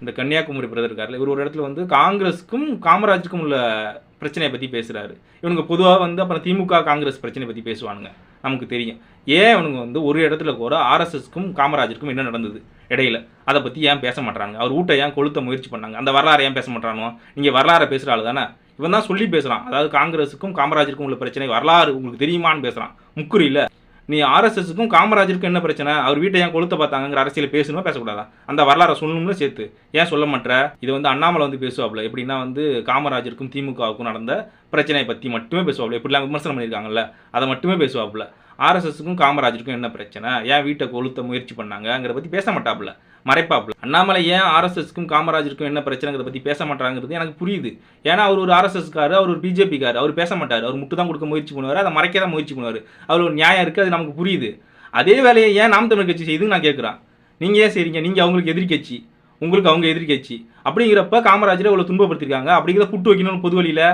இந்த கன்னியாகுமரி பிரதர் இருக்கார்ல, இவர் ஒரு இடத்துல வந்து காங்கிரஸுக்கும் காமராஜருக்கும் உள்ள பிரச்சனைய பத்தி பேசுறாரு. இவனுங்க பொதுவா வந்து அப்புறம் திமுக, காங்கிரஸ் பிரச்சனைய பத்தி பேசுவானுங்க. நமக்கு தெரியும். ஏன் இவனுங்க வந்து ஒரு இடத்துல கூட ஆர்எஸ்எஸ்க்கும் காமராஜருக்கும் என்ன நடந்தது இடையில? அத பத்தி ஏன் பேச மாட்றானுங்க? அவர் வூட்ட ஏன் கொளுத்த முயற்சி பண்ணாங்க? அந்த வரலாற ஏன் பேச மாட்றானுவோ? நீங்க வரலாற பேசுற ஆளு தானே? இவன் தான் சொல்லி பேசுறான். அதாவது காங்கிரஸுக்கும் காமராஜருக்கும் உள்ள பிரச்சனை வரலாறு உங்களுக்கு தெரியுமான்னு பேசுறான். முக்குறியில. நீ ஆர்எஸ்எஸ்க்கும் காமராஜருக்கும் என்ன பிரச்சனை? அவர் வீட்டை ஏன் கொளுத்த பார்த்தாங்கங்கிற அரசியல் பேசணுமா பேசக்கூடாதா? அந்த வரலாறை சொல்லணும்னு சேர்த்து ஏன் சொல்ல மாட்ற? இது வந்து அண்ணாமலை வந்து பேசுவாப்ல. எப்படின்னா வந்து காமராஜருக்கும் திமுகவுக்கும் நடந்த பிரச்சனையை பற்றி மட்டுமே பேசுவாப்ல. எப்படிலாம் விமர்சனம் பண்ணியிருக்காங்கல்ல, அதை மட்டுமே பேசுவாப்ல. ஆர்எஸ்எஸ்க்கும் காமராஜருக்கும் என்ன பிரச்சனை, ஏன் வீட்டை கொளுத்த முயற்சி பண்ணாங்கங்கிறத பற்றி பேச மாட்டாப்ல, மறைப்பாப்ல. அண்ணாமலை ஏன் ஆர்எஸ்எஸ்க்கும் காமராஜருக்கும் என்ன பிரச்சனைங்கிறத பற்றி பேச மாட்டாங்கிறது எனக்கு புரியுது. ஏன்னா அவர் ஒரு ஆர்எஸ்எஸ்காரு, அவர் ஒரு பிஜேபிக்காரு, அவர் பேச மாட்டார். அவர் முட்டு தான் கொடுக்க முயற்சி பண்ணுவார், அதை மறைக்க தான் முயற்சி பண்ணுவார். அவர் ஒரு நியாயம் இருக்குது, அது நமக்கு புரியுது. அதே வேலையை ஏன் நாம் தமிழ் கட்சி செய்யுதுன்னு நான் கேட்குறேன். நீங்கள் ஏன் செய்றீங்க? நீங்கள் அவங்களுக்கு எதிரி கட்சி, உங்களுக்கு அவங்க எதிரி கட்சி. அப்படிங்கிறப்ப காமராஜரை இவ்வளோ துன்பப்படுத்திருக்காங்க, அப்படிங்கிறத புட்டு வைக்கணும்னு பொது வழியில்